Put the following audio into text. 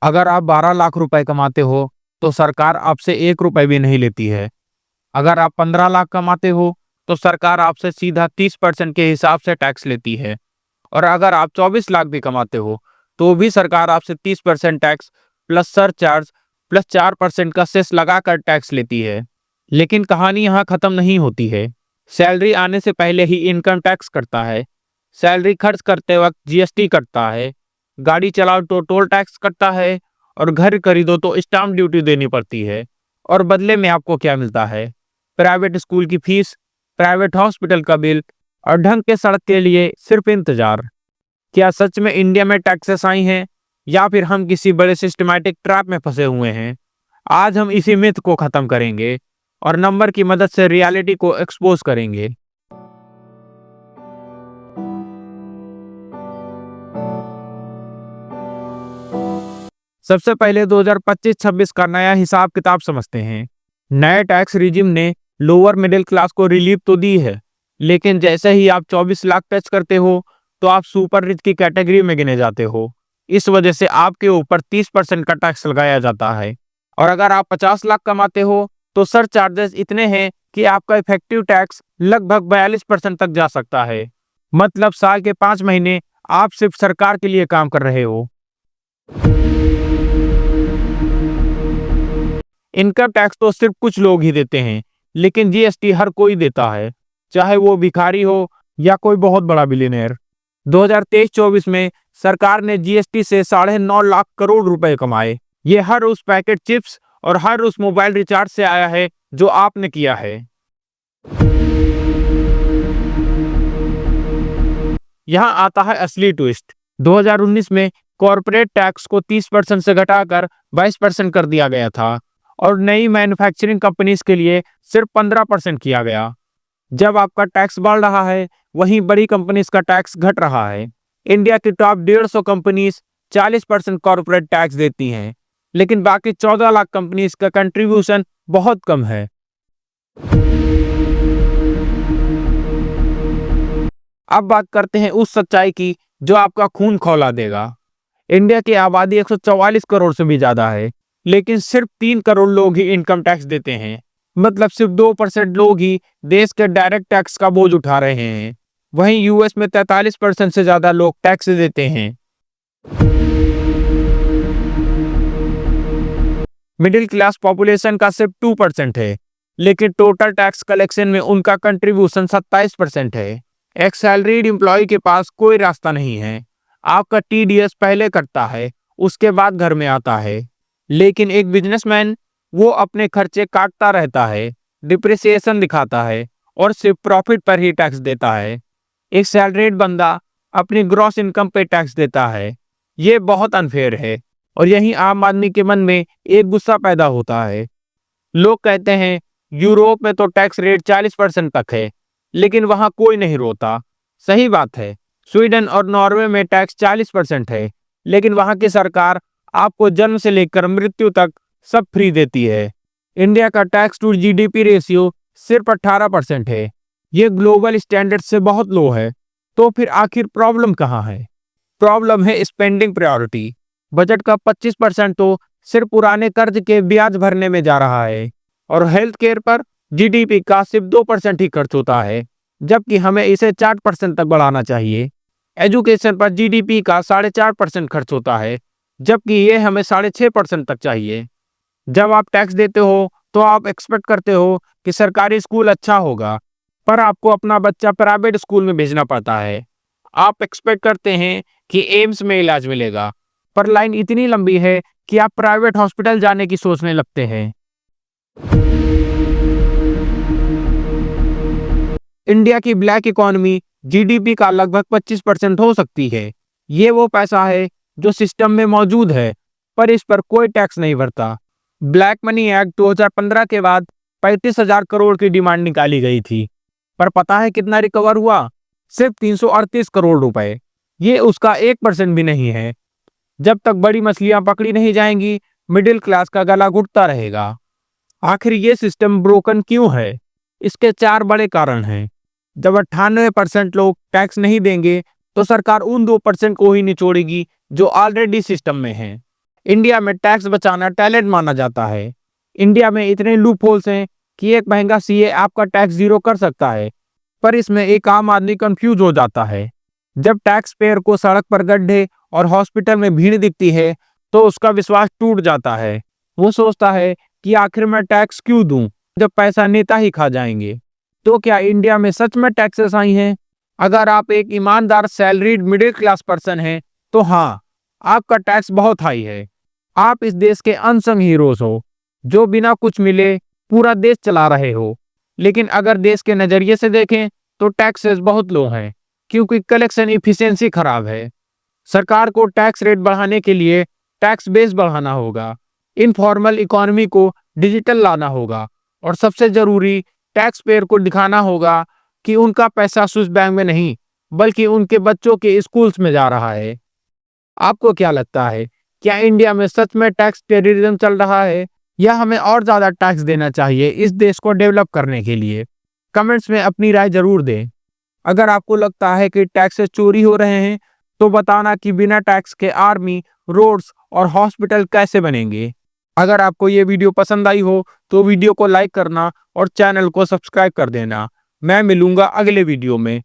अगर आप 12 लाख रुपए कमाते हो तो सरकार आपसे 1 रुपए भी नहीं लेती है। अगर आप 15 लाख कमाते हो तो सरकार आपसे सीधा 30% के हिसाब से टैक्स लेती है। और अगर आप 24 लाख भी कमाते हो तो भी सरकार आपसे 30% टैक्स प्लस सरचार्ज प्लस 4% का सेस लगाकर टैक्स लेती है। लेकिन कहानी यहाँ खत्म नहीं होती है। सैलरी आने से पहले ही इनकम टैक्स कटता है, सैलरी खर्च करते वक्त जीएसटी कटता है, गाड़ी चलाओ तो टोल टैक्स कटता है, और घर खरीदो तो स्टाम्प ड्यूटी देनी पड़ती है। और बदले में आपको क्या मिलता है? प्राइवेट स्कूल की फीस, प्राइवेट हॉस्पिटल का बिल और ढंग के सड़क के लिए सिर्फ इंतजार। क्या सच में इंडिया में टैक्सेस आई हैं या फिर हम किसी बड़े सिस्टमैटिक ट्रैप में फंसे हुए हैं? आज हम इसी मिथ को खत्म करेंगे और नंबर की मदद से रियलिटी को एक्सपोज करेंगे। सबसे पहले 2025-26 का नया हिसाब किताब समझते हैं। नए टैक्स रिजिम ने लोअर मिडिल क्लास को रिलीफ तो दी है, लेकिन जैसे ही आप 24 लाख टच करते हो तो आप सुपर रिच की कैटेगरी में गिने जाते हो। इस वजह से आपके ऊपर 30% का टैक्स लगाया जाता है। और अगर आप 50 लाख कमाते हो तो सर चार्जेस इतने हैं कि आपका इफेक्टिव टैक्स लगभग 42% तक जा सकता है। मतलब साल के 5 महीने आप सिर्फ सरकार के लिए काम कर रहे हो। इनकम टैक्स तो सिर्फ कुछ लोग ही देते हैं, लेकिन जीएसटी हर कोई देता है, चाहे वो भिखारी हो या कोई बहुत बड़ा बिलियनर। 2023-24 में सरकार ने जीएसटी से 9.5 लाख करोड़ रुपए कमाए। ये हर उस पैकेट चिप्स और हर उस मोबाइल रिचार्ज से आया है जो आपने किया है। यहाँ आता है असली ट्विस्ट। 2019 में कॉर्पोरेट टैक्स को 30% से घटाकर 22% कर दिया गया था और नई मैन्युफैक्चरिंग कंपनीज के लिए सिर्फ 15% किया गया। जब आपका टैक्स बढ़ रहा है, वहीं बड़ी कंपनीज का टैक्स घट रहा है। इंडिया की टॉप 150 कंपनीज 40% कॉर्पोरेट टैक्स देती हैं, लेकिन बाकी 14 लाख कंपनीज का कंट्रीब्यूशन बहुत कम है। अब बात करते हैं उस सच्चाई की जो आपका खून खौला देगा। इंडिया की आबादी 144 करोड़ से भी ज्यादा है, लेकिन सिर्फ 3 करोड़ लोग ही इनकम टैक्स देते हैं। मतलब सिर्फ 2% लोग ही देश के डायरेक्ट टैक्स का बोझ उठा रहे हैं। वहीं यूएस में 43% से ज्यादा लोग टैक्स देते हैं। मिडिल क्लास पॉपुलेशन का सिर्फ 2% है, लेकिन टोटल टैक्स कलेक्शन में उनका कंट्रीब्यूशन 27% है। एक सैलरीड एम्प्लॉय के पास कोई रास्ता नहीं है। आपका टीडीएस पहले कटता है, उसके बाद घर में आता है। लेकिन एक बिजनेसमैन, वो अपने खर्चे काटता रहता है, डिप्रिसिएशन दिखाता है और सिर्फ प्रॉफिट पर ही टैक्स देता है। एक सैलरीड बंदा अपनी ग्रॉस इनकम पे टैक्स देता है। ये बहुत अनफेयर है और यहीं आम आदमी के मन में एक गुस्सा पैदा होता है। लोग कहते हैं यूरोप में तो टैक्स रेट 40% तक है, लेकिन वहां कोई नहीं रोता। सही बात है, स्वीडन और नॉर्वे में टैक्स 40% है, लेकिन वहां की सरकार आपको जन्म से लेकर मृत्यु तक सब फ्री देती है। इंडिया का टैक्स टू जीडीपी रेशियो सिर्फ 18% है। ये ग्लोबल स्टैंडर्ड से बहुत लो है। तो फिर आखिर प्रॉब्लम कहाँ है? प्रॉब्लम है स्पेंडिंग प्रायोरिटी। बजट का 25% तो सिर्फ पुराने कर्ज के ब्याज भरने में जा रहा है और हेल्थ केयर पर जीडीपी का सिर्फ 2% ही खर्च होता है, जबकि हमें इसे 4% तक बढ़ाना चाहिए। एजुकेशन पर जीडीपी का 4.5% खर्च होता है, जबकि ये हमें 6.5% तक चाहिए। जब आप टैक्स देते हो तो आप एक्सपेक्ट करते हो कि सरकारी स्कूल अच्छा होगा, पर आपको अपना बच्चा प्राइवेट स्कूल में भेजना पड़ता है। आप एक्सपेक्ट करते हैं कि एम्स में इलाज मिलेगा, पर लाइन इतनी लंबी है कि आप प्राइवेट हॉस्पिटल जाने की सोचने लगते हैं। इंडिया की ब्लैक इकोनॉमी जीडीपी का लगभग 25% हो सकती है। ये वो पैसा है जो सिस्टम में मौजूद है, पर इस पर कोई टैक्स नहीं भरता। ब्लैक मनी एक्ट 2015 के बाद 35,000 करोड़ की डिमांड निकाली गई थी, पर पता है कितना रिकवर हुआ? सिर्फ 338 करोड़ रुपए। ये उसका 1% भी नहीं है। जब तक बड़ी मछलियां पकड़ी नहीं जाएंगी, मिडिल क्लास का गला घुटता रहेगा। आखिर ये सिस्टम ब्रोकन क्यों है? इसके 4 बड़े कारण हैं। जब 98% लोग टैक्स नहीं देंगे, तो सरकार उन 2% को ही निचोड़ेगी जो ऑलरेडी सिस्टम में हैं। इंडिया में टैक्स बचाना टैलेंट माना जाता है। इंडिया में इतने लूप होल्स हैं कि एक महंगा सीए आपका टैक्स जीरो कर सकता है, पर इसमें एक आम आदमी कंफ्यूज हो जाता है। जब टैक्स पेयर को सड़क पर गड्ढे और हॉस्पिटल में भीड़ दिखती है, तो उसका विश्वास टूट जाता है। वो सोचता है कि आखिर मैं टैक्स क्यों दूं, जब पैसा नेता ही खा जाएंगे। तो क्या इंडिया में सच में टैक्सेस आई हैं? अगर आप एक ईमानदार सैलरीड मिडिल क्लास पर्सन हैं, तो हाँ, आपका टैक्स बहुत हाई है। आप इस देश के अनसंग हीरोज हो, जो बिना कुछ मिले पूरा देश चला रहे हो। लेकिन अगर देश के नजरिए से देखें, तो टैक्सेस बहुत लो हैं, क्योंकि कलेक्शन इफिशिएंसी खराब है। सरकार को टैक्स रेट बढ़ाने के लिए टैक्स बेस बढ़ाना होगा, इनफॉर्मल इकोनॉमी को डिजिटल लाना होगा, और सबसे जरूरी, टैक्स पेयर को दिखाना होगा कि उनका पैसा स्विस बैंक में नहीं, बल्कि उनके बच्चों के स्कूल्स में जा रहा है। आपको क्या लगता है, क्या इंडिया में सच में टैक्स टेररिज्म चल रहा है, या हमें और ज्यादा टैक्स देना चाहिए इस देश को डेवलप करने के लिए? कमेंट्स में अपनी राय जरूर दें। अगर आपको लगता है कि टैक्सेस चोरी हो रहे हैं, तो बताना कि बिना टैक्स के आर्मी, रोड्स और हॉस्पिटल कैसे बनेंगे। अगर आपको ये वीडियो पसंद आई हो, तो वीडियो को लाइक करना और चैनल को सब्सक्राइब कर देना। मैं मिलूंगा अगले वीडियो में।